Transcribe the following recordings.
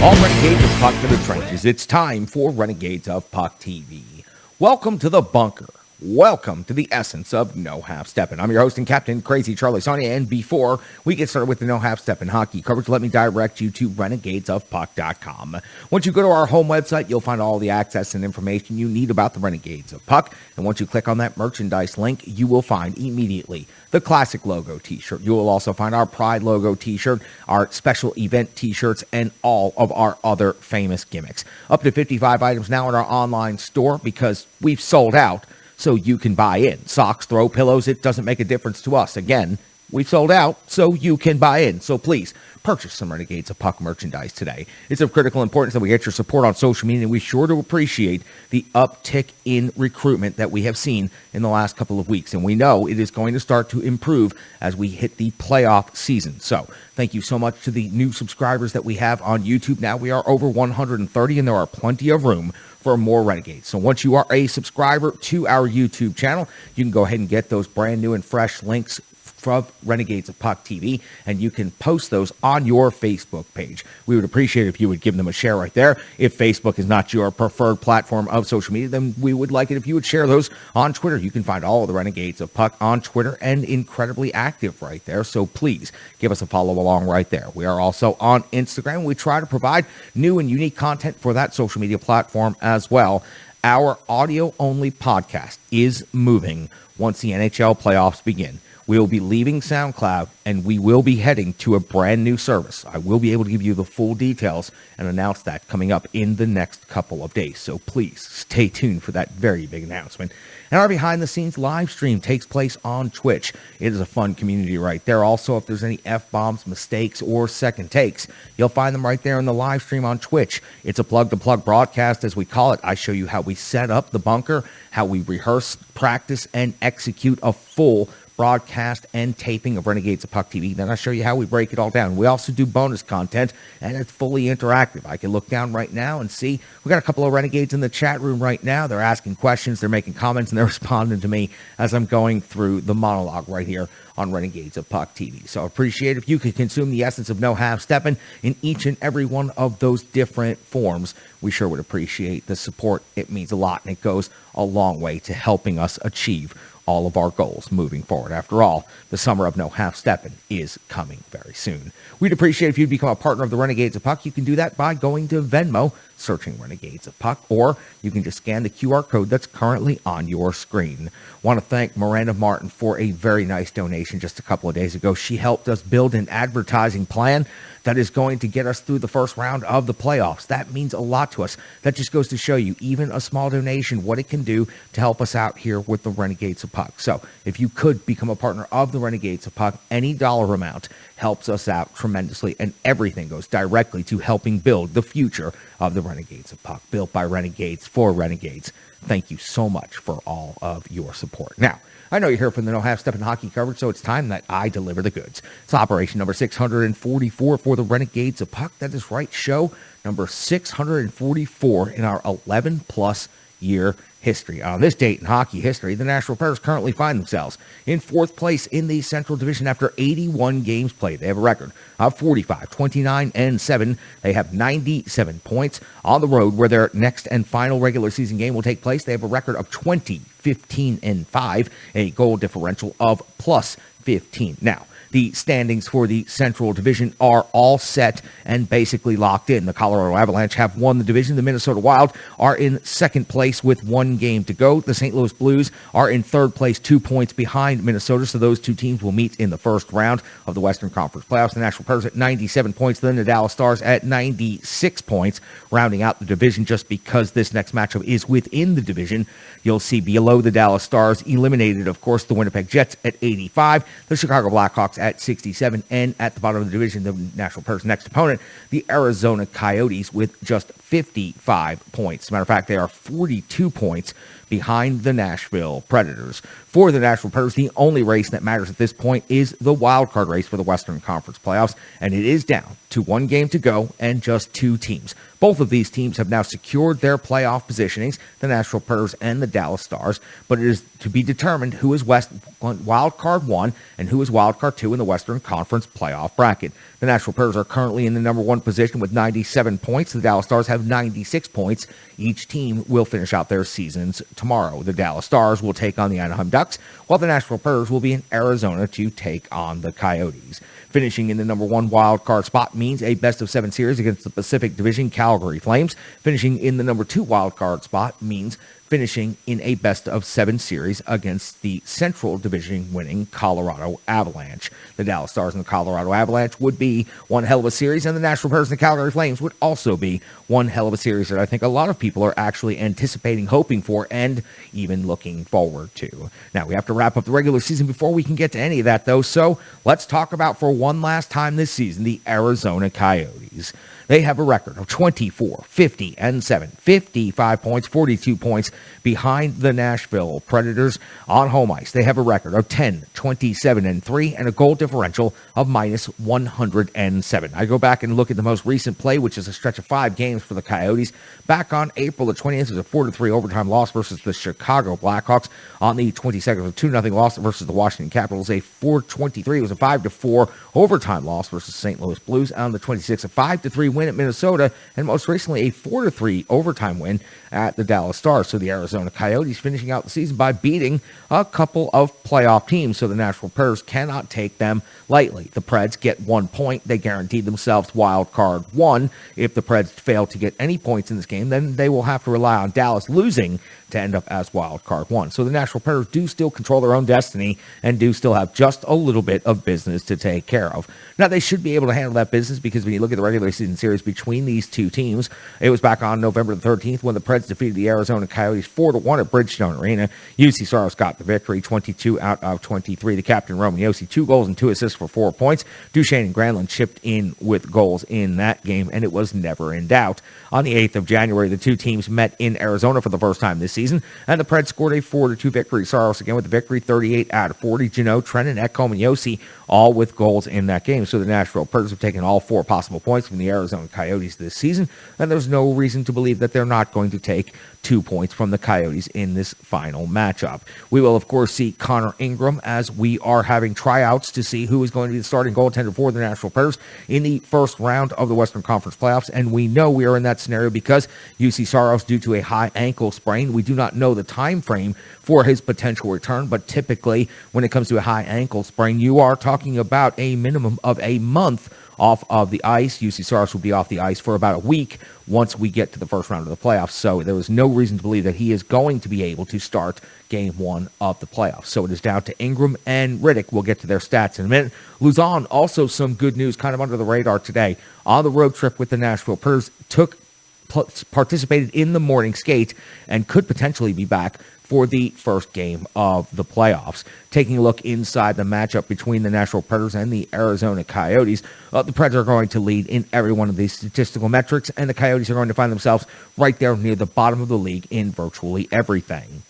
All Renegades of Puck to the trenches. It's time for Renegades of Puck TV. Welcome to the bunker. Welcome to the essence of No Half Steppin'. I'm your host and captain, Crazy Charlie Saunier, and before we get started with the No Half Steppin' hockey coverage, let me direct you to renegadesofpuck.com. Once you go to our home website, you'll find all the access and information you need about the Renegades of Puck, and once you click on that merchandise link, you will find immediately the classic logo t-shirt. You will also find our Pride logo t-shirt, our special event t-shirts, and all of our other famous gimmicks. Up to 55 items now in our online store because we've sold out. So you can buy in. Socks, throw pillows, it doesn't make a difference to us. Again, we've sold out, so you can buy in. So please, purchase some Renegades of Puck merchandise today. It's of critical importance that we get your support on social media, and we sure to appreciate the uptick in recruitment that we have seen in the last couple of weeks. And we know it is going to start to improve as we hit the playoff season. So thank you so much to the new subscribers that we have on YouTube. Now we are over 130, and there are plenty of room for more Renegades. So once you are a subscriber to our YouTube channel, you can go ahead and get those brand new and fresh links from Renegades of Puck TV, and you can post those on your Facebook page. We would appreciate if you would give them a share right there. If Facebook is not your preferred platform of social media, then we would like it if you would share those on Twitter. You can find all of the Renegades of Puck on Twitter and incredibly active right there, so please give us a follow along right there. We are also on Instagram. We try to provide new and unique content for that social media platform as well. Our audio-only podcast is moving once the NHL playoffs begin. We will be leaving SoundCloud, and we will be heading to a brand new service. I will be able to give you the full details and announce that coming up in the next couple of days. So please stay tuned for that very big announcement. And our behind-the-scenes live stream takes place on Twitch. It is a fun community right there. Also, if there's any F-bombs, mistakes, or second takes, you'll find them right there in the live stream on Twitch. It's a plug-to-plug broadcast, as we call it. I show you how we set up the bunker, how we rehearse, practice, and execute a full broadcast and taping of Renegades of Puck TV. Then I show you how we break it all down. We also do bonus content, and it's fully interactive. I can look down right now and see we got a couple of Renegades in the chat room right now. They're asking questions, they're making comments, and they're responding to me as I'm going through the monologue right here on Renegades of Puck TV. So I appreciate if you could consume the essence of No Half Steppin' in each and every one of those different forms. We sure would appreciate the support. It means a lot, and it goes a long way to helping us achieve all of our goals moving forward. After all, the summer of No Half Steppin' is coming very soon. We'd appreciate if you'd become a partner of the Renegades of Puck. You can do that by going to Venmo, searching Renegades of Puck, or you can just scan the QR code that's currently on your screen. Want to thank Miranda Martin for a very nice donation just a couple of days ago. She helped us build an advertising plan that is going to get us through the first round of the playoffs. That means a lot to us. That just goes to show you, even a small donation, what it can do to help us out here with the Renegades of Puck. So if you could become a partner of the Renegades of Puck, any dollar amount helps us out tremendously, and everything goes directly to helping build the future of the Renegades of Puck, built by Renegades for Renegades. Thank you so much for all of your support. Now, I know you're here from the No Half Steppin' hockey coverage, so it's time that I deliver the goods. It's operation number 644 for the Renegades of Puck. That is right, show number 644 in our 11-plus year history. On this date in hockey history, the Nashville Preds currently find themselves in fourth place in the Central Division after 81 games played. They have a record of 45, 29, and 7. They have 97 points. On the road, where their next and final regular season game will take place, they have a record of 20, 15, and 5, a goal differential of plus 15. Now, the standings for the Central Division are all set and basically locked in. The Colorado Avalanche have won the division. The Minnesota Wild are in second place with 1 game to go. The St. Louis Blues are in third place, 2 points behind Minnesota, so those two teams will meet in the first round of the Western Conference playoffs. The Nashville Preds at 97 points, then the Dallas Stars at 96 points, rounding out the division. Just because this next matchup is within the division, you'll see below the Dallas Stars, eliminated, of course, the Winnipeg Jets at 85, the Chicago Blackhawks at 67, and at the bottom of the division, the Nashville Preds' next opponent, the Arizona Coyotes, with just 55 points. As a matter of fact, they are 42 points behind the Nashville Predators. For the Nashville Predators, the only race that matters at this point is the wild card race for the Western Conference playoffs, and it is down to one game to go and just two teams. Both of these teams have now secured their playoff positionings, the Nashville Predators and the Dallas Stars, but it is to be determined who is wild card 1 and who is wild card 2 in the Western Conference playoff bracket. The Nashville Predators are currently in the number 1 position with 97 points. The Dallas Stars have 96 points. Each team will finish out their seasons tomorrow. The Dallas Stars will take on the Anaheim Ducks, while the Nashville Predators will be in Arizona to take on the Coyotes. Finishing in the number 1 wild card spot means a best-of-7 series against the Pacific Division Calgary Flames. Finishing in the number 2 wild card spot means finishing in a best-of-7 series against the Central Division winning Colorado Avalanche. The Dallas Stars and the Colorado Avalanche would be one hell of a series, and the Nashville Predators and the Calgary Flames would also be one hell of a series that I think a lot of people are actually anticipating, hoping for, and even looking forward to. Now, we have to wrap up the regular season before we can get to any of that, though, so let's talk about, for one last time this season, the Arizona Coyotes. They have a record of 24, 50, and 7, 55 points, 42 points behind the Nashville Predators on home ice. They have a record of 10, 27, and 3, and a goal differential of minus 107. I go back and look at the most recent play, which is a stretch of 5 games for the Coyotes. Back on April the 20th, it was a 4-3 overtime loss versus the Chicago Blackhawks. On the 22nd, it was a 2-0 loss versus the Washington Capitals. A 4-23, it was a 5-4 overtime loss versus St. Louis Blues. On the 26th, a 5-3 win at Minnesota, and most recently a 4-3 overtime win at the Dallas Stars. So the Arizona Coyotes finishing out the season by beating a couple of playoff teams, so the Nashville Predators cannot take them lightly. The Preds get 1 point. They guaranteed themselves wild card 1. If the Preds fail to get any points in this game, then they will have to rely on Dallas losing to end up as wild card 1. So the Nashville Predators do still control their own destiny and do still have just a little bit of business to take care of. Now, they should be able to handle that business, because when you look at the regular season series between these two teams, it was back on November the 13th when the Preds defeated the Arizona Coyotes 4-1 at Bridgestone Arena. UC Saros got the victory, 22 out of 23. The captain, Roman Josi, 2 goals and 2 assists for 4 points. Duchesne and Granlund chipped in with goals in that game, and it was never in doubt. On the 8th of January, the two teams met in Arizona for the first time this season, and the Preds scored a 4-2 victory. Saros again with the victory, 38 out of 40. Janot, Trennan, Ekholm, and Josi all with goals in that game. So the Nashville Predators have taken all 4 possible points from the Arizona Coyotes this season, and there's no reason to believe that they're not going to take 2 points from the Coyotes in this final matchup. We will, of course, see Connor Ingram as we are having tryouts to see who is going to be the starting goaltender for the Nashville Predators in the first round of the Western Conference playoffs, and we know we are in that scenario because UC Saros, due to a high ankle sprain, we do not know the time frame for his potential return, but typically when it comes to a high ankle sprain, you are talking about a minimum of a month off of the ice. UC Saros will be off the ice for about a week once we get to the first round of the playoffs. So there is no reason to believe that he is going to be able to start game 1 of the playoffs. So it is down to Ingram and Riddick. We'll get to their stats in a minute. Luzon, also some good news kind of under the radar today. On the road trip with the Nashville Predators, participated in the morning skate and could potentially be back for the first game of the playoffs. Taking a look inside the matchup between the Nashville Predators and the Arizona Coyotes, the Preds are going to lead in every one of these statistical metrics, and the Coyotes are going to find themselves right there near the bottom of the league in virtually everything.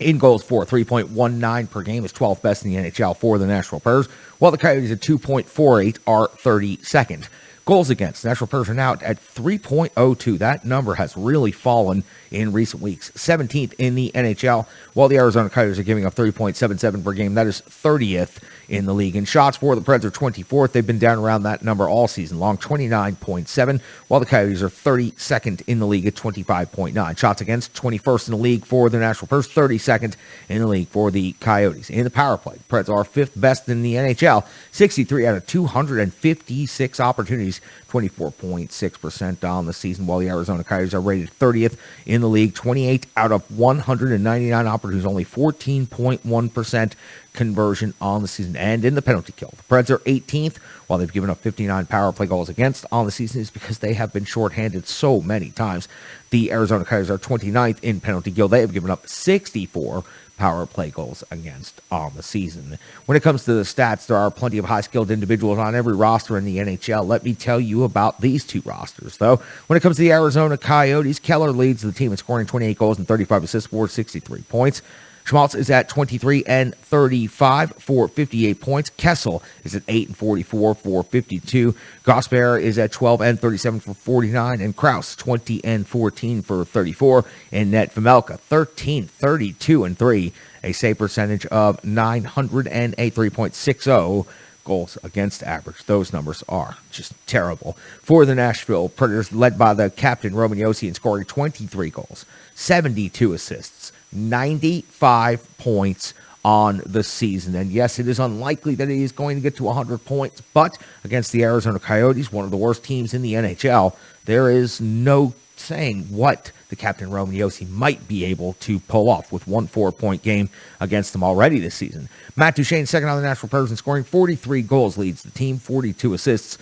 In goals for 3.19 per game is 12th best in the NHL for the Nashville Predators, while the Coyotes at 2.48 are 32nd. Goals against, the Nashville Predators are now at 3.02. That number has really fallen in recent weeks. 17th in the NHL, while the Arizona Coyotes are giving up 3.77 per game. That is 30th in the league. In shots for, the Preds are 24th. They've been down around that number all season long, 29.7, while the Coyotes are 32nd in the league at 25.9. Shots against, 21st in the league for the Nashville Predators, 32nd in the league for the Coyotes. In the power play, the Preds are 5th best in the NHL, 63 out of 256 opportunities, 24.6% on the season, while the Arizona Coyotes are rated 30th in the league, 28 out of 199 opportunities, only 14.1% conversion on the season and in the penalty kill. The Preds are 18th, while they've given up 59 power play goals against on the season is because they have been shorthanded so many times. The Arizona Coyotes are 29th in penalty kill. They have given up 64 power play goals against on the season. When it comes to the stats, there are plenty of high-skilled individuals on every roster in the NHL. Let me tell you about these two rosters, though. When it comes to the Arizona Coyotes, Keller leads the team in scoring 28 goals and 35 assists for 63 points. Schmaltz is at 23 and 35 for 58 points. Kessel is at 8 and 44 for 52. Gosper is at 12 and 37 for 49. And Krause, 20 and 14 for 34. And net Vejmelka, 13, 32 and 3. A save percentage of 900 and a 3.60 goals against average. Those numbers are just terrible. For the Nashville Predators, led by the captain Roman Josi, in scoring 23 goals, 72 assists, 95 points on the season. And yes, it is unlikely that he is going to get to 100 points, but against the Arizona Coyotes, one of the worst teams in the NHL, there is no saying what the captain Roman Josi might be able to pull off with one 4-point game against them already this season. Matt Duchene, second on the Nashville Predators, in scoring 43 goals, leads the team, 42 assists,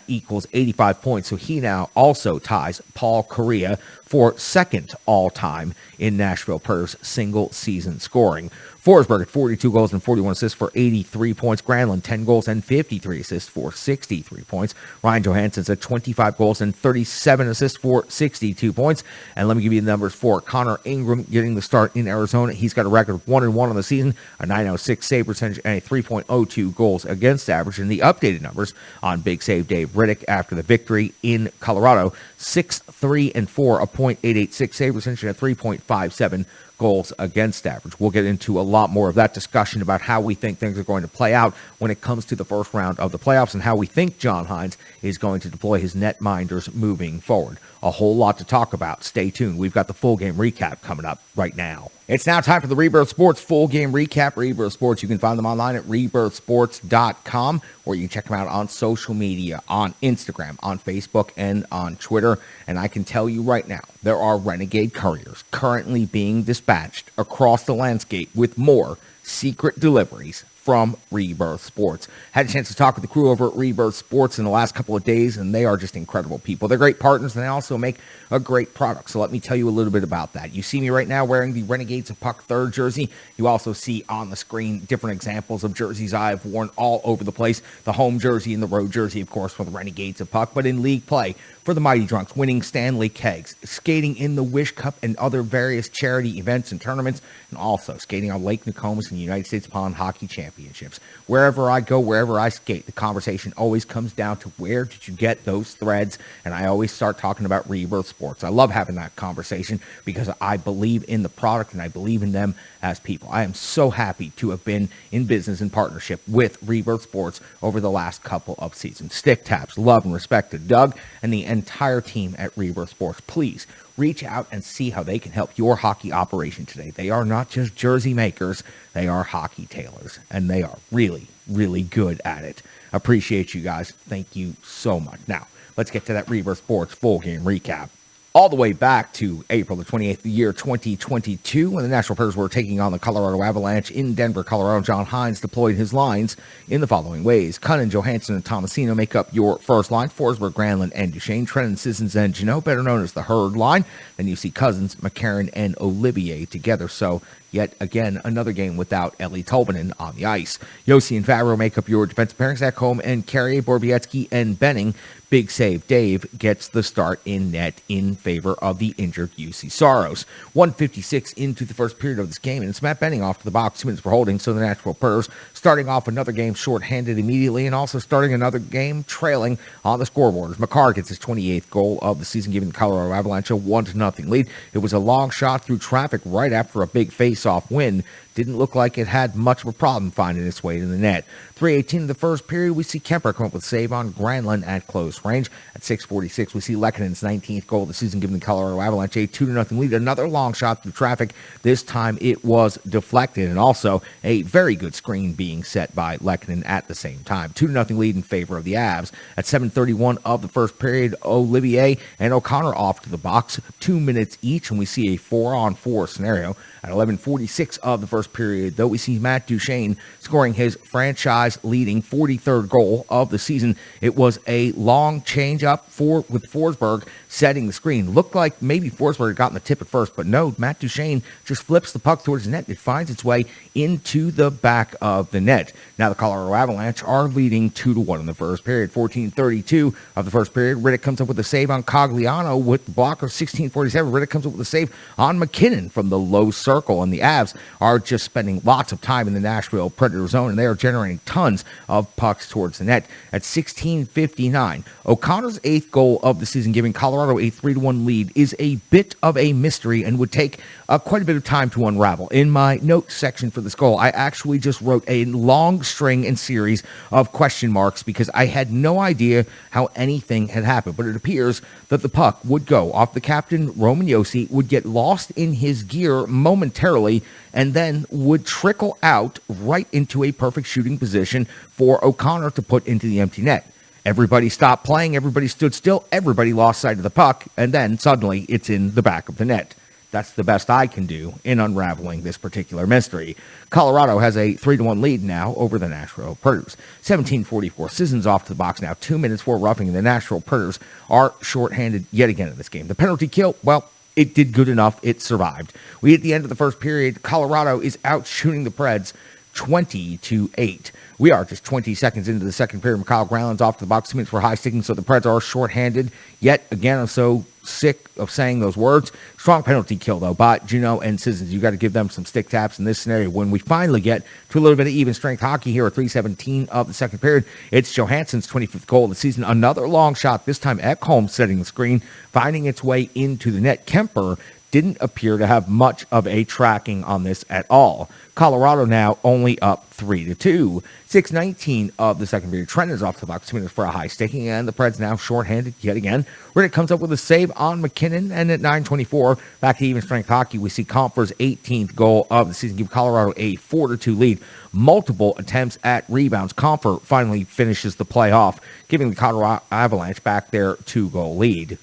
equals 85 points. So he now also ties Paul Kariya for second all-time in Nashville Predators single-season scoring. Forsberg at 42 goals and 41 assists for 83 points. Granlund, 10 goals and 53 assists for 63 points. Ryan Johansson's at 25 goals and 37 assists for 62 points. And let me give you the numbers for Connor Ingram getting the start in Arizona. He's got a record of 1-1 on the season, a .906 save percentage, and a 3.02 goals against average. And the updated numbers on Big Save Dave Riddick after the victory in Colorado, 6-3-4, a .886 save percentage, and a 3.57 goals against average. We'll get into a lot more of that discussion about how we think things are going to play out when it comes to the first round of the playoffs and how we think John Hynes is going to deploy his netminders moving forward. A whole lot to talk about. Stay tuned. We've got the full game recap coming up right now. It's now time for the Rebirth Sports full game recap. Rebirth Sports, you can find them online at rebirthsports.com, or you can check them out on social media, on Instagram, on Facebook, and on Twitter. And I can tell you right now, there are Renegade couriers currently being dispatched across the landscape with more secret deliveries from Rebirth Sports. Had a chance to talk with the crew over at Rebirth Sports in the last couple of days, and they are just incredible people. They're great partners, and they also make a great product. So let me tell you a little bit about that. You see me right now wearing the Renegades of Puck 3rd jersey. You also see on the screen different examples of jerseys I've worn all over the place. The home jersey and the road jersey, of course, for the Renegades of Puck, but in league play for the Mighty Drunks, winning Stanley Kegs, skating in the Wish Cup and other various charity events and tournaments, and also skating on Lake Nokomis and the United States Pond Hockey Championships. Wherever I go, wherever I skate, the conversation always comes down to where did you get those threads, and I always start talking about Rebirth Sports. I love having that conversation because I believe in the product and I believe in them as people. I am so happy to have been in business in partnership with Rebirth Sports over the last couple of seasons. Stick taps, love and respect to Doug and the entire team at Rebirth Sports. Please reach out and see how they can help your hockey operation today. They are not just jersey makers, they are hockey tailors, and they are really, really good at it. Appreciate you guys. Thank you so much. Now, let's get to that Rebirth Sports full game recap. All the way back to April the 28th, the year 2022, when the Nashville Predators were taking on the Colorado Avalanche in Denver, Colorado. John Hynes deployed his lines in the following ways. Cunnin, Johansson, and Tomasino make up your first line. Forsberg, Granlund, and Duchene. Trenton, Sissons, and Jeannot, better known as the Herd line. Then you see Cousins, McCarron, and Olivier together. So yet again, another game without Eli Tolvanen on the ice. Josi and Favreau make up your defensive pairings. Ekholm and Carrier, Borowiecki, and Benning. Big Save Dave gets the start in net in favor of the injured UC Saros. 1:56 into the first period of this game, and it's Matt Benning off to the box, 2 minutes for holding, so the Nashville Predators starting off another game shorthanded immediately and also starting another game trailing on the scoreboard. Makar gets his 28th goal of the season, giving the Colorado Avalanche a 1-0 lead. It was a long shot through traffic right after a big face-off win. Didn't look like it had much of a problem finding its way to the net. 3:18 in the first period, we see Kemper come up with a save on Granlund at close range. At 6:46, we see Lekkonen's 19th goal of the season, giving the Colorado Avalanche a 2-0 lead. Another long shot through traffic. This time it was deflected, and also a very good screen being set by Lekkonen at the same time. 2-0 lead in favor of the Avs. At 7:31 of the first period, Olivier and O'Connor off to the box, 2 minutes each, and we see a 4-on-4 scenario. At 11:46 of the first first period, though, we see Matt Duchene scoring his franchise-leading 43rd goal of the season. It was a long change-up with Forsberg setting the screen. Looked like maybe Forsberg had gotten the tip at first, but no, Matt Duchene just flips the puck towards the net. It finds its way into the back of the net. Now the Colorado Avalanche are leading 2-1 in the first period. 14:32 of the first period. Riddick comes up with a save on Cogliano with the blocker. 16:47. Riddick comes up with a save on McKinnon from the low circle, and the Avs are just spending lots of time in the Nashville Predator zone, and they are generating tons of pucks towards the net. At 16:59, O'Connor's 8th goal of the season, giving Colorado a 3-1 lead, is a bit of a mystery and would take quite a bit of time to unravel. In my notes section for this goal, I actually just wrote a long string and series of question marks because I had no idea how anything had happened. But it appears that the puck would go off the captain, Roman Josi, would get lost in his gear momentarily, and then would trickle out right into a perfect shooting position for O'Connor to put into the empty net. Everybody stopped playing, everybody stood still, everybody lost sight of the puck, and then suddenly it's in the back of the net. That's the best I can do in unraveling this particular mystery. Colorado has a 3-1 lead now over the Nashville Predators. 17:44. Sisson's off to the box now. 2 minutes for roughing, and the Nashville Predators are shorthanded yet again in this game. The penalty kill, well, it did good enough. It survived. We, at the end of the first period, Colorado is out shooting the Preds 20-8. We are just 20 seconds into the second period. Mikhail Granlund's off to the box. 2 minutes for high sticking, so the Preds are shorthanded. Yet again, I'm so sick of saying those words. Strong penalty kill, though, by Juneau and Sissons. You got to give them some stick taps in this scenario. When we finally get to a little bit of even strength hockey here at 3:17 of the second period, it's Johansson's 25th goal of the season. Another long shot, this time Ekholm setting the screen, finding its way into the net. Kemper didn't appear to have much of a tracking on this at all. Colorado now only up 3-2. 6:19 of the second period. Trent is off the box. 2 minutes for a high sticking, and the Preds now shorthanded yet again. Riddick comes up with a save on McKinnon, and at 9:24, back to even strength hockey, we see Comfer's 18th goal of the season give Colorado a 4-2 lead. Multiple attempts at rebounds. Comfer finally finishes the play off, giving the Colorado Avalanche back their 2-goal lead.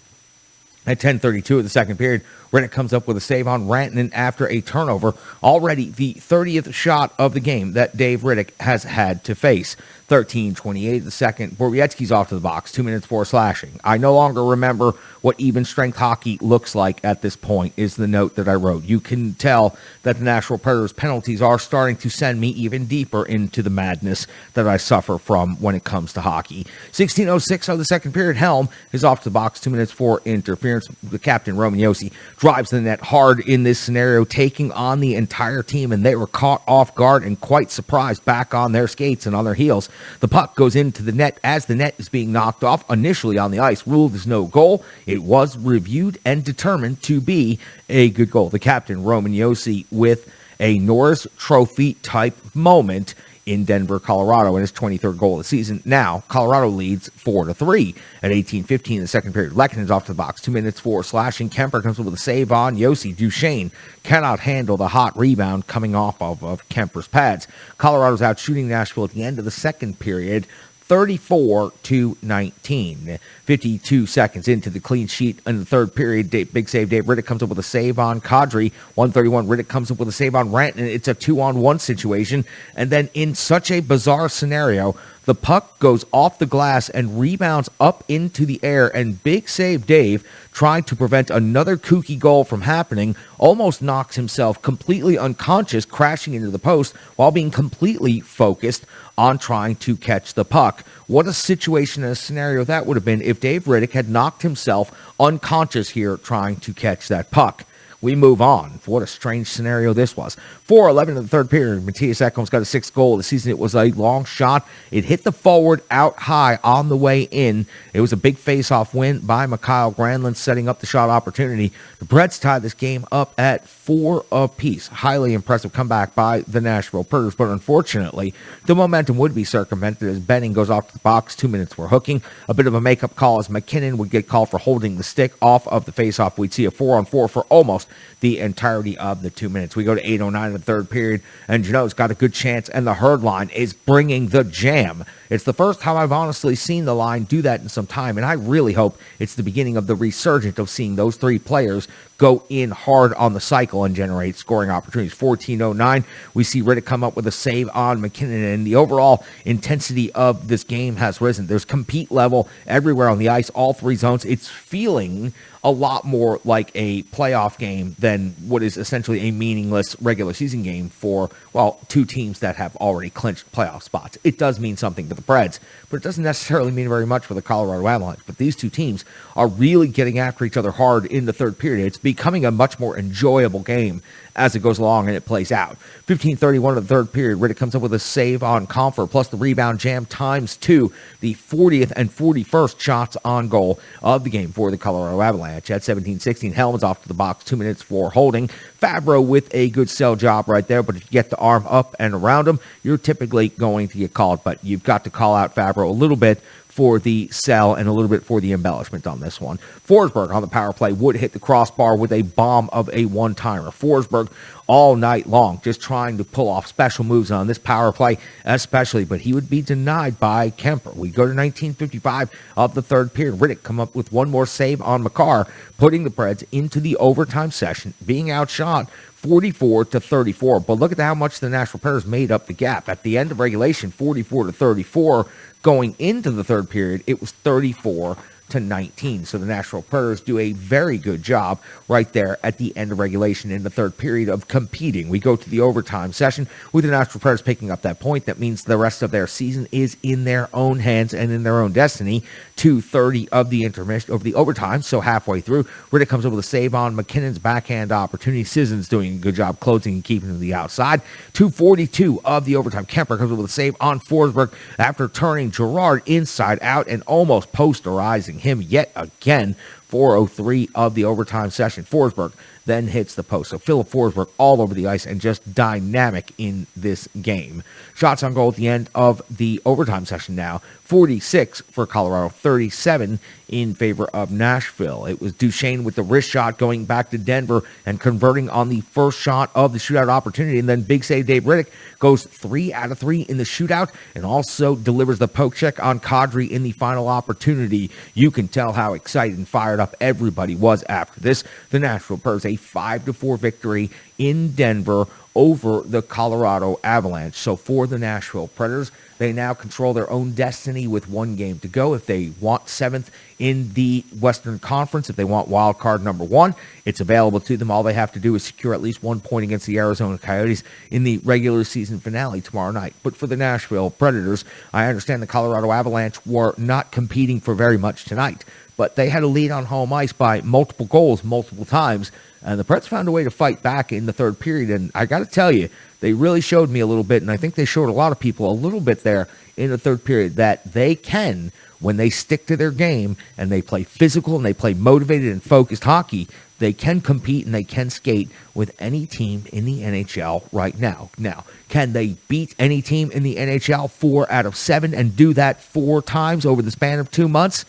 At 10:32 of the second period, Riddick comes up with a save on Rantanen after a turnover. Already the 30th shot of the game that Dave Riddick has had to face. 13:28 of the second. Borowiecki's off to the box. 2 minutes for slashing. I no longer remember what even strength hockey looks like at this point, is the note that I wrote. You can tell that the Nashville Predators penalties are starting to send me even deeper into the madness that I suffer from when it comes to hockey. 16:06 of the second period. Helm is off to the box. 2 minutes for interference. The captain, Roman Josi, drives the net hard in this scenario, taking on the entire team, and they were caught off guard and quite surprised back on their skates and on their heels. The puck goes into the net as the net is being knocked off. Initially on the ice, ruled as no goal. It was reviewed and determined to be a good goal. The captain, Roman Josi, with a Norris Trophy type moment in Denver, Colorado, in his 23rd goal of the season. Now, Colorado leads 4-3 at 18:15 in the second period. Layton is off to the box. 2 minutes for slashing. Kemper comes up with a save on Josi. Duchene cannot handle the hot rebound coming off of Kemper's pads. Colorado's out shooting Nashville at the end of the second period, 34-19. 52 seconds into the clean sheet in the third period. Big save. Dave Riddick comes up with a save on Kadri. 131. Riddick comes up with a save on Rantanen. It's a 2-on-1 situation. And then in such a bizarre scenario, the puck goes off the glass and rebounds up into the air, and big save Dave, trying to prevent another kooky goal from happening, almost knocks himself completely unconscious, crashing into the post while being completely focused on trying to catch the puck. What a situation and a scenario that would have been if Dave Riddick had knocked himself unconscious here trying to catch that puck. We move on. What a strange scenario this was. 4:11 in the third period. Matthias Ekholm's got a 6th goal of the season. It was a long shot. It hit the forward out high on the way in. It was a big face-off win by Mikhail Granlund, setting up the shot opportunity. The Preds tied this game up at 4 apiece. Highly impressive comeback by the Nashville Predators, but unfortunately, the momentum would be circumvented as Benning goes off to the box. 2 minutes for hooking. A bit of a makeup call as McKinnon would get called for holding the stick off of the face-off. We'd see a 4-on-4 for almost the entirety of the 2 minutes. We go to 8:09 in the third period, and Jeannot's got a good chance, and the herd line is bringing the jam. It's the first time I've honestly seen the line do that in some time, and I really hope it's the beginning of the resurgence of seeing those three players go in hard on the cycle and generate scoring opportunities. 14:09, we see Riddick come up with a save on McKinnon, and the overall intensity of this game has risen. There's compete level everywhere on the ice, all three zones. It's feeling a lot more like a playoff game than what is essentially a meaningless regular season game for, well, two teams that have already clinched playoff spots. It does mean something to the Preds, but it doesn't necessarily mean very much for the Colorado Avalanche. But these two teams are really getting after each other hard in the third period. It's becoming a much more enjoyable game as it goes along and it plays out. 15:31 of the third period, Riddick comes up with a save on Comfer, plus the rebound jam times two, the 40th and 41st shots on goal of the game for the Colorado Avalanche. At 17:16, Helms off to the box, 2 minutes for holding. Fabro with a good sell job right there, but if you get the arm up and around him, you're typically going to get called, but you've got to call out Fabro a little bit for the sell and a little bit for the embellishment on this one. Forsberg on the power play would hit the crossbar with a bomb of a one-timer. Forsberg all night long just trying to pull off special moves on this power play especially, but he would be denied by Kemper. We go to 19:55 of the third period. Riddick come up with one more save on Makar, putting the Preds into the overtime session, being outshot 44-34. But look at how much the Nashville Predators made up the gap. At the end of regulation, 44-34. Going into the third period, it was 34-19. So the Nashville Predators do a very good job right there at the end of regulation in the third period of competing. We go to the overtime session with the Nashville Predators picking up that point. That means the rest of their season is in their own hands and in their own destiny. 2:30 of the intermission over the overtime, so halfway through, Riddick comes up with a save on McKinnon's backhand opportunity. Sisson's doing a good job closing and keeping to the outside. 2:42 of the overtime, Kemper comes up with a save on Forsberg after turning Gerard inside out and almost posterizing him yet again. 4:03 of the overtime session. Forsberg then hits the post. So Philip Forsberg all over the ice and just dynamic in this game. Shots on goal at the end of the overtime session now. 46 for Colorado, 37 in favor of Nashville. It was Duchesne with the wrist shot going back to Denver and converting on the first shot of the shootout opportunity. And then big save Dave Riddick goes 3 out of 3 in the shootout and also delivers the poke check on Kadri in the final opportunity. You can tell how excited and fired up everybody was after this. The Nashville Predators a 5-4 victory in Denver over the Colorado Avalanche. So for the Nashville Predators, they now control their own destiny with one game to go. If they want 7th in the Western Conference, if they want wild card number 1, it's available to them. All they have to do is secure at least 1 point against the Arizona Coyotes in the regular season finale tomorrow night. But for the Nashville Predators, I understand the Colorado Avalanche were not competing for very much tonight, but they had a lead on home ice by multiple goals multiple times, and the Preds found a way to fight back in the third period. And I got to tell you, they really showed me a little bit, and I think they showed a lot of people a little bit there in the third period, that they can, when they stick to their game and they play physical and they play motivated and focused hockey, they can compete and they can skate with any team in the NHL right now. Now, can they beat any team in the NHL 4 out of 7 and do that 4 times over the span of 2 months?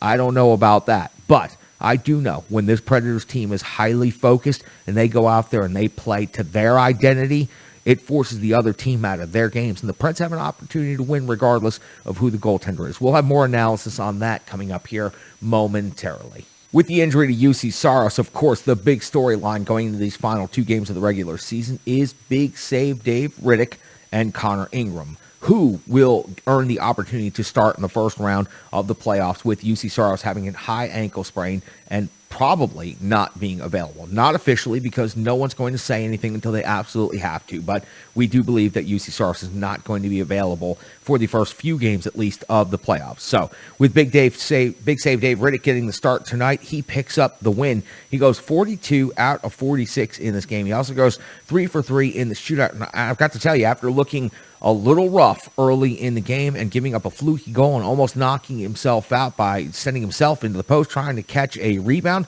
I don't know about that, but I do know when this Predators team is highly focused and they go out there and they play to their identity, it forces the other team out of their games. And the Preds have an opportunity to win regardless of who the goaltender is. We'll have more analysis on that coming up here momentarily. With the injury to UC Saros, of course, the big storyline going into these final 2 games of the regular season is big save Dave Riddick and Connor Ingram, who will earn the opportunity to start in the first round of the playoffs, with UC Saros having a high ankle sprain and probably not being available. Not officially, because no one's going to say anything until they absolutely have to, but we do believe that UC Saros is not going to be available for the first few games, at least, of the playoffs. So with big save Dave Riddick getting the start tonight, he picks up the win. He goes 42 out of 46 in this game. He also goes 3 for 3 in the shootout. And I've got to tell you, after looking a little rough early in the game and giving up a fluky goal and almost knocking himself out by sending himself into the post trying to catch a rebound,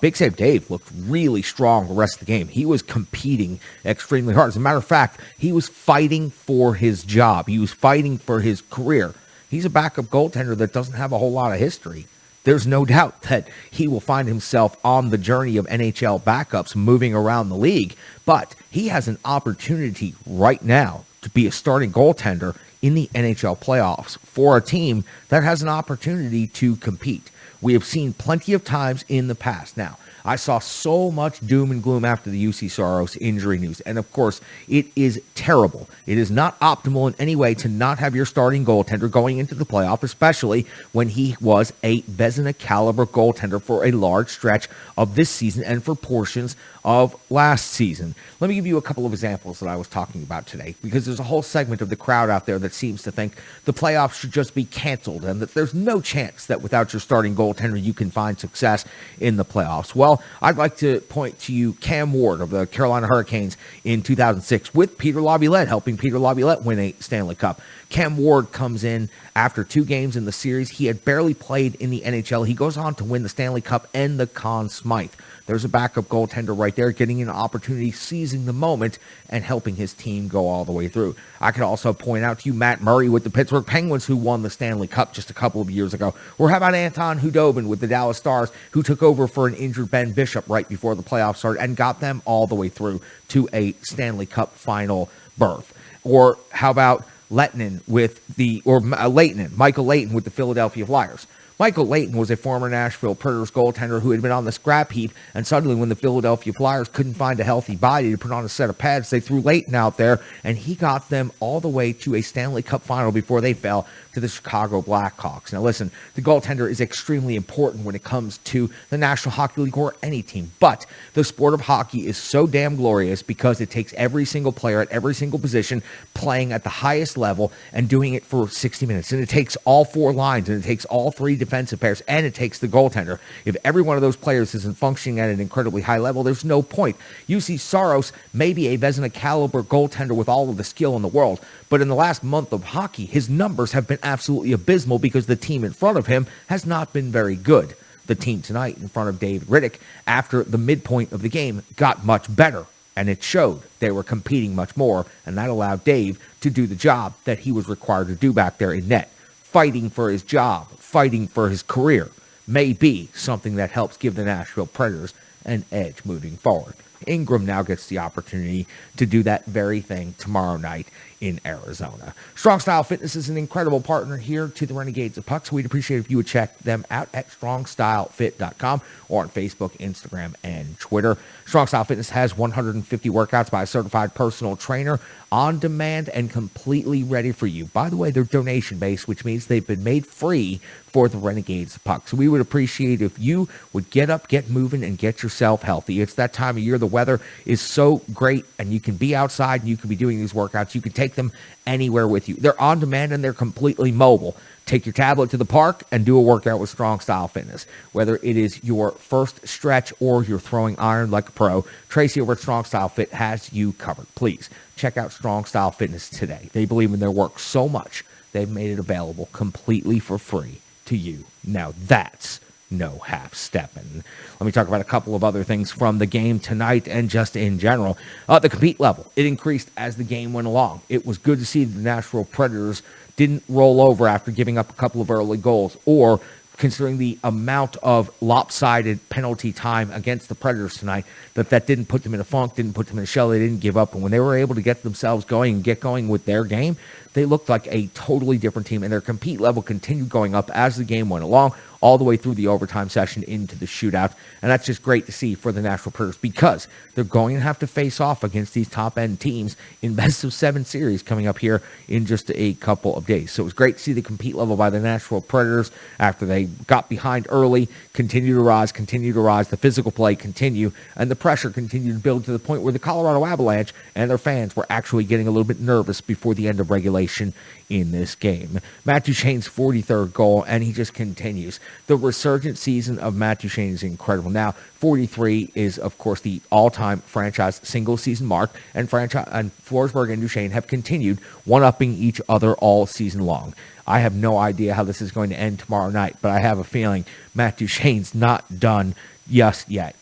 big save Dave looked really strong the rest of the game. He was competing extremely hard. As a matter of fact, he was fighting for his job. He was fighting for his career. He's a backup goaltender that doesn't have a whole lot of history. There's no doubt that he will find himself on the journey of NHL backups moving around the league, but he has an opportunity right now to be a starting goaltender in the NHL playoffs for a team that has an opportunity to compete. We have seen plenty of times in the past. Now, I saw so much doom and gloom after the UC Saros injury news. And of course, it is terrible. It is not optimal in any way to not have your starting goaltender going into the playoff, especially when he was a Vezina caliber goaltender for a large stretch of this season and for portions of last season. Let me give you a couple of examples that I was talking about today, because there's a whole segment of the crowd out there that seems to think the playoffs should just be canceled and that there's no chance that without your starting goaltender you can find success in the playoffs. Well, I'd like to point to you Cam Ward of the Carolina Hurricanes in 2006 with Peter Laviolette, helping Peter Laviolette win a Stanley Cup. Cam Ward comes in after 2 games in the series. He had barely played in the NHL. He goes on to win the Stanley Cup and the Conn Smythe. There's a backup goaltender right there getting an opportunity, seizing the moment, and helping his team go all the way through. I could also point out to you Matt Murray with the Pittsburgh Penguins, who won the Stanley Cup just a couple of years ago. Or how about Anton Hudobin with the Dallas Stars, who took over for an injured Ben Bishop right before the playoffs started and got them all the way through to a Stanley Cup final berth. Or how about Layton, Michael Layton with the Philadelphia Flyers. Michael Layton was a former Nashville Predators goaltender who had been on the scrap heap, and suddenly when the Philadelphia Flyers couldn't find a healthy body to put on a set of pads, they threw Layton out there, and he got them all the way to a Stanley Cup final before they fell to the Chicago Blackhawks. Now listen, the goaltender is extremely important when it comes to the National Hockey League or any team, but the sport of hockey is so damn glorious because it takes every single player at every single position playing at the highest level and doing it for 60 minutes, and it takes all 4 lines, and it takes all 3 defensive pairs, and it takes the goaltender. If every one of those players isn't functioning at an incredibly high level, there's no point. UC Saros may be a Vezina caliber goaltender with all of the skill in the world, but in the last month of hockey, his numbers have been absolutely abysmal because the team in front of him has not been very good. The team tonight in front of David Riddick, after the midpoint of the game, got much better, and it showed. They were competing much more, and that allowed Dave to do the job that he was required to do back there in net. Fighting for his job, fighting for his career, may be something that helps give the Nashville Predators an edge moving forward. Ingram now gets the opportunity to do that very thing tomorrow night in Arizona. Strong Style Fitness is an incredible partner here to the Renegades of Puck, so we'd appreciate if you would check them out at strongstylefit.com or on Facebook, Instagram, and Twitter. Strong Style Fitness has 150 workouts by a certified personal trainer on demand and completely ready for you. By the way, they're donation-based, which means they've been made free for the Renegades of Puck. So we would appreciate if you would get up, get moving, and get yourself healthy. It's that time of year. The weather is so great, and you can be outside, and you can be doing these workouts. You can take them anywhere with you. They're on demand, and they're completely mobile. Take your tablet to the park and do a workout with Strong Style Fitness. Whether it is your first stretch or you're throwing iron like a pro, Tracy over at Strong Style Fit has you covered. Please check out Strong Style Fitness today. They believe in their work so much, they've made it available completely for free to you. Now that's no half-stepping. Let me talk about a couple of other things from the game tonight and just in general. The compete level, it increased as the game went along. It was good to see the Nashville Predators didn't roll over after giving up a couple of early goals, or considering the amount of lopsided penalty time against the Predators tonight, that didn't put them in a funk, didn't put them in a shell. They didn't give up. And when they were able to get themselves going and get going with their game, they looked like a totally different team, and their compete level continued going up as the game went along, all the way through the overtime session into the shootout. And that's just great to see for the Nashville Predators, because they're going to have to face off against these top-end teams in best-of-7 series coming up here in just a couple of days. So it was great to see the compete level by the Nashville Predators after they got behind early, continue to rise, the physical play continue, and the pressure continued to build to the point where the Colorado Avalanche and their fans were actually getting a little bit nervous before the end of regulation in this game. Matt Duchene's 43rd goal, and he just continues. The resurgent season of Matt Duchene is incredible. Now, 43 is, of course, the all-time franchise single-season mark, and Forsberg and Duchene have continued one-upping each other all season long. I have no idea how this is going to end tomorrow night, but I have a feeling Matt Duchene's not done just yet.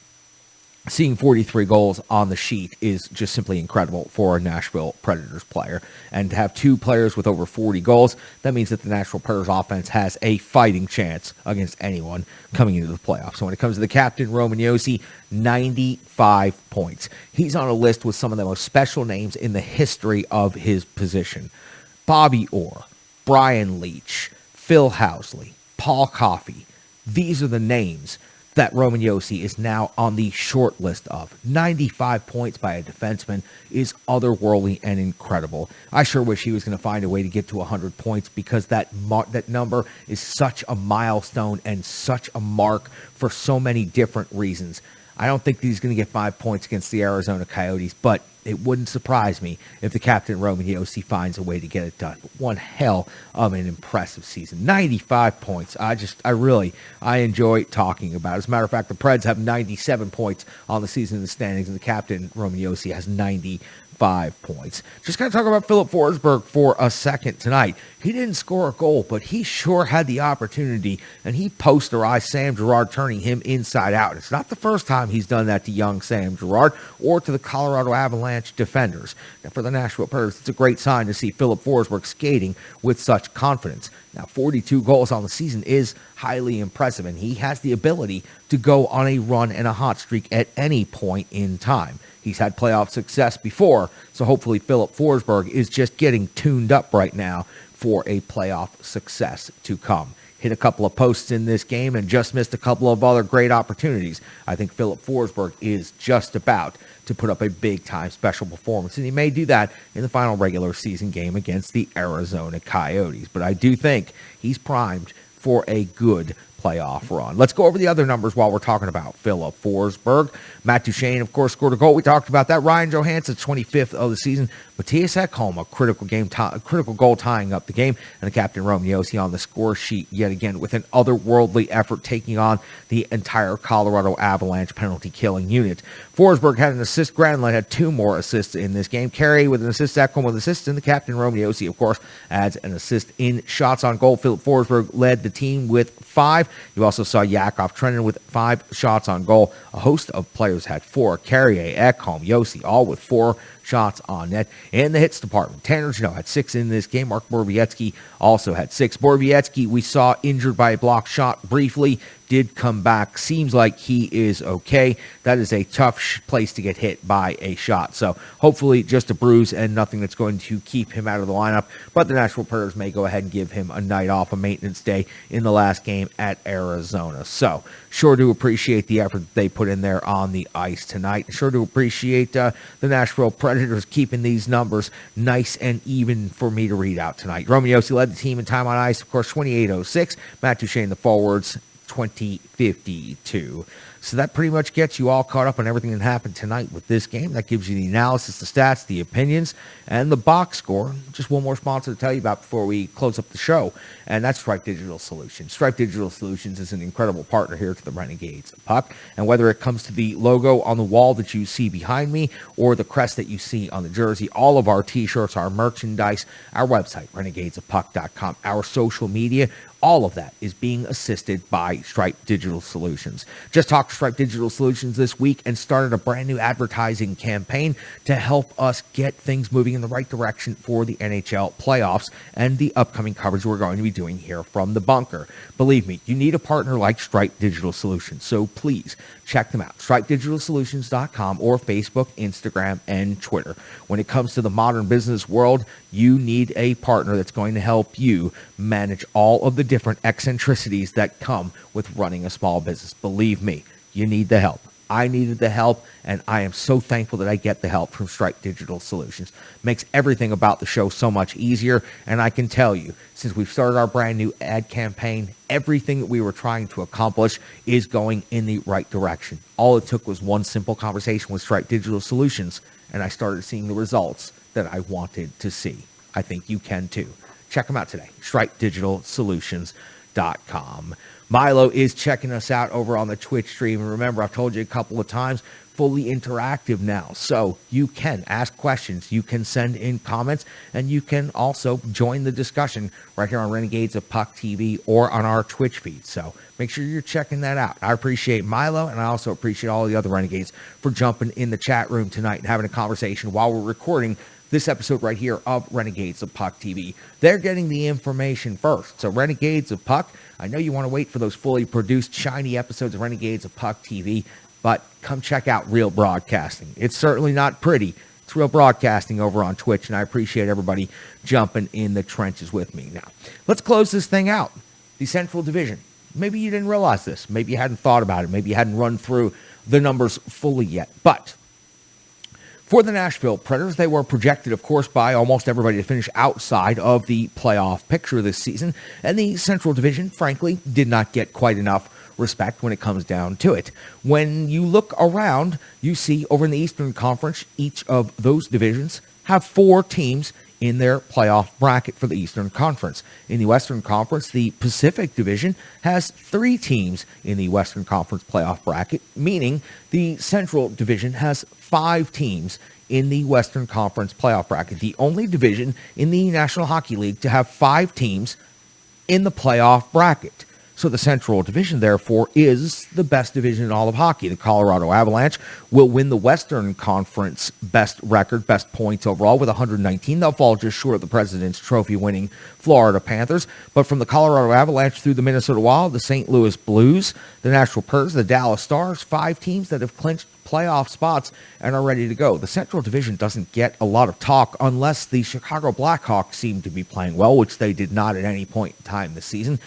Seeing 43 goals on the sheet is just simply incredible for a Nashville Predators player. And to have 2 players with over 40 goals, that means that the Nashville Predators offense has a fighting chance against anyone coming into the playoffs. So when it comes to the captain, Roman Josi, 95 points. He's on a list with some of the most special names in the history of his position. Bobby Orr, Brian Leach, Phil Housley, Paul Coffey. These are the names that Roman Josi is now on the short list of. 95 points by a defenseman is otherworldly and incredible. I sure wish he was going to find a way to get to 100 points, because that number is such a milestone and such a mark for so many different reasons. I don't think he's going to get 5 points against the Arizona Coyotes, but it wouldn't surprise me if the captain, Roman Josi, finds a way to get it done. One hell of an impressive season. 95 points. I enjoy talking about it. As a matter of fact, the Preds have 97 points on the season in the standings, and the captain, Roman Josi, has 95 points. Just going to talk about Filip Forsberg for a second tonight. He didn't score a goal, but he sure had the opportunity, and he posterized Sam Girard, turning him inside out. It's not the first time he's done that to young Sam Girard or to the Colorado Avalanche defenders. Now, for the Nashville Preds, it's a great sign to see Filip Forsberg skating with such confidence. Now, 42 goals on the season is highly impressive, and he has the ability to go on a run and a hot streak at any point in time. He's had playoff success before, so hopefully Filip Forsberg is just getting tuned up right now for a playoff success to come. Hit a couple of posts in this game and just missed a couple of other great opportunities. I think Filip Forsberg is just about to put up a big-time special performance, and he may do that in the final regular season game against the Arizona Coyotes. But I do think he's primed for a good playoff run. Let's go over the other numbers while we're talking about Filip Forsberg. Matt Duchene, of course, scored a goal. We talked about that. Ryan Johansson, 25th of the season. Matthias Ekholm, a critical goal tying up the game. And the captain, Roman Josi, on the score sheet yet again with an otherworldly effort, taking on the entire Colorado Avalanche penalty-killing unit. Forsberg had an assist. Granlund had 2 more assists in this game. Carey with an assist. Ekholm with assists. And the captain, Roman Josi, of course, adds an assist in shots on goal. Filip Forsberg led the team with 5. You also saw Yakov Trenin with 5 shots on goal. A host of players had 4. Carrier, Ekholm, Josi, all with 4 shots on net. In the hits department, Tanner Jeannot had 6 in this game. Mark Borowiecki also had 6. Borowiecki, we saw injured by a blocked shot briefly, did come back. Seems like he is okay. That is a tough place to get hit by a shot. So hopefully just a bruise and nothing that's going to keep him out of the lineup. But the Nashville Predators may go ahead and give him a night off, a maintenance day in the last game at Arizona. So sure do appreciate the effort that they put in there on the ice tonight. Sure do appreciate the Nashville Predators keeping these numbers nice and even for me to read out tonight. Roman Josi led the team in time on ice, of course, 28:06. Matt Duchene, the forwards, 20:52. So that pretty much gets you all caught up on everything that happened tonight with this game. That gives you the analysis, the stats, the opinions, and the box score. Just one more sponsor to tell you about before we close up the show, and that's Stripe Digital Solutions. Stripe Digital Solutions is an incredible partner here to the Renegades of Puck, and whether it comes to the logo on the wall that you see behind me or the crest that you see on the jersey, all of our t-shirts, our merchandise, our website, renegadesofpuck.com, our social media, all of that is being assisted by Stripe Digital Solutions. Just talked to Stripe Digital Solutions this week and started a brand new advertising campaign to help us get things moving in the right direction for the NHL playoffs and the upcoming coverage we're going to be doing here from the bunker. Believe me, you need a partner like Stripe Digital Solutions, so please check them out. StripeDigitalSolutions.com or Facebook, Instagram, and Twitter. When it comes to the modern business world, you need a partner that's going to help you manage all of the different eccentricities that come with running a small business. Believe me, you need the help. I needed the help, and I am so thankful that I get the help from Stripe Digital Solutions. Makes everything about the show so much easier, and I can tell you, since we've started our brand new ad campaign, everything that we were trying to accomplish is going in the right direction. All it took was one simple conversation with Stripe Digital Solutions, and I started seeing the results that I wanted to see. I think you can too. Check them out today, StripeDigitalSolutions.com. Milo is checking us out over on the Twitch stream. And remember, I've told you a couple of times, fully interactive now. So you can ask questions, you can send in comments, and you can also join the discussion right here on Renegades of Puck TV or on our Twitch feed. So make sure you're checking that out. I appreciate Milo, and I also appreciate all the other Renegades for jumping in the chat room tonight and having a conversation while we're recording this episode right here of Renegades of Puck TV. They're getting the information first. So Renegades of Puck, I know you want to wait for those fully produced, shiny episodes of Renegades of Puck TV, but come check out real broadcasting. It's certainly not pretty. It's real broadcasting over on Twitch, and I appreciate everybody jumping in the trenches with me. Now, let's close this thing out. The Central Division. Maybe you didn't realize this. Maybe you hadn't thought about it. Maybe you hadn't run through the numbers fully yet. But for the Nashville Predators, they were projected, of course, by almost everybody to finish outside of the playoff picture this season. And the Central Division, frankly, did not get quite enough respect when it comes down to it. When you look around, you see over in the Eastern Conference, each of those divisions have 4 teams in their playoff bracket for the Eastern Conference. In the Western Conference, the Pacific Division has 3 teams in the Western Conference playoff bracket, meaning the Central Division has 5 teams in the Western Conference playoff bracket. The only division in the National Hockey League to have 5 teams in the playoff bracket. So the Central Division, therefore, is the best division in all of hockey. The Colorado Avalanche will win the Western Conference best record, best points overall with 119. They'll fall just short of the President's Trophy winning Florida Panthers. But from the Colorado Avalanche through the Minnesota Wild, the St. Louis Blues, the Nashville Predators, the Dallas Stars, 5 teams that have clinched playoff spots and are ready to go. The Central Division doesn't get a lot of talk unless the Chicago Blackhawks seem to be playing well, which they did not at any point in time this season.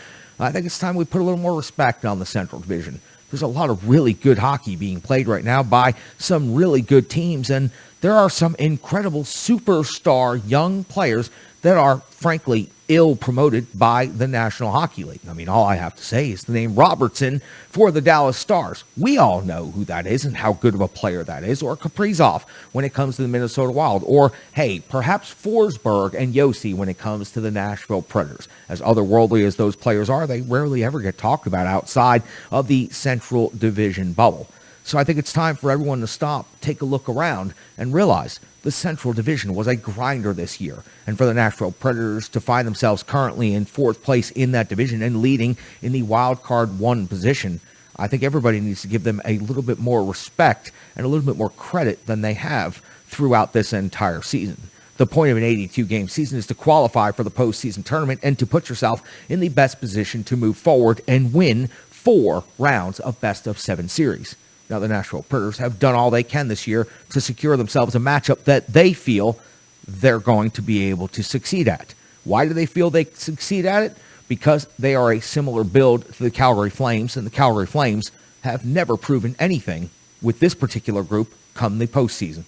I think it's time we put a little more respect on the Central Division. There's a lot of really good hockey being played right now by some really good teams, and there are some incredible superstar young players that are, frankly, ill-promoted by the National Hockey League. I mean, all I have to say is the name Robertson for the Dallas Stars. We all know who that is and how good of a player that is. Or Kaprizov when it comes to the Minnesota Wild. Or, hey, perhaps Forsberg and Yossi when it comes to the Nashville Predators. As otherworldly as those players are, they rarely ever get talked about outside of the Central Division bubble. So I think it's time for everyone to stop, take a look around, and realize the Central Division was a grinder this year. And for the Nashville Predators to find themselves currently in 4th place in that division and leading in the wild card 1 position, I think everybody needs to give them a little bit more respect and a little bit more credit than they have throughout this entire season. The point of an 82-game season is to qualify for the postseason tournament and to put yourself in the best position to move forward and win 4 rounds of best-of-7 series. Now, the Nashville Predators have done all they can this year to secure themselves a matchup that they feel they're going to be able to succeed at. Why do they feel they succeed at it? Because they are a similar build to the Calgary Flames, and the Calgary Flames have never proven anything with this particular group come the postseason.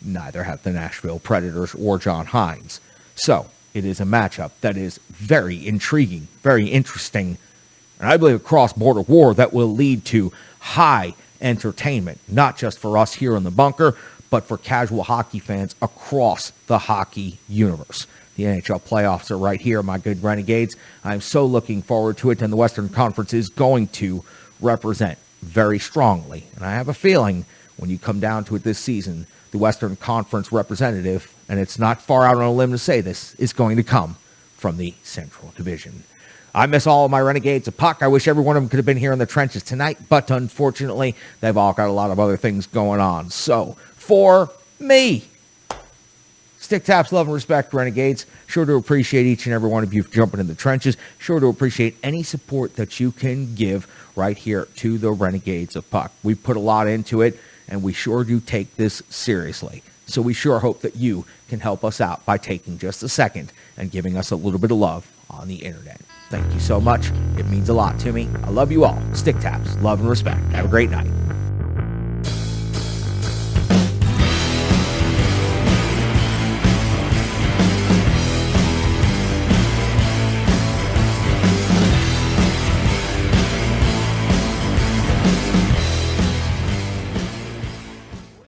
Neither have the Nashville Predators or John Hines. So, it is a matchup that is very intriguing, very interesting, and I believe a cross-border war that will lead to high entertainment, not just for us here in the bunker, but for casual hockey fans across the hockey universe. The NHL playoffs are right here, my good Renegades. I'm so looking forward to it, and the Western Conference is going to represent very strongly. And I have a feeling when you come down to it this season, the Western Conference representative, and it's not far out on a limb to say this, is going to come from the Central Division. I miss all of my Renegades of Puck. I wish every one of them could have been here in the trenches tonight, but unfortunately, they've all got a lot of other things going on. So, for me, stick taps, love, and respect, Renegades. Sure to appreciate each and every one of you jumping in the trenches. Sure to appreciate any support that you can give right here to the Renegades of Puck. We put a lot into it, and we sure do take this seriously. So we sure hope that you can help us out by taking just a second and giving us a little bit of love on the internet. Thank you so much. It means a lot to me. I love you all. Stick taps, love, and respect. Have a great night.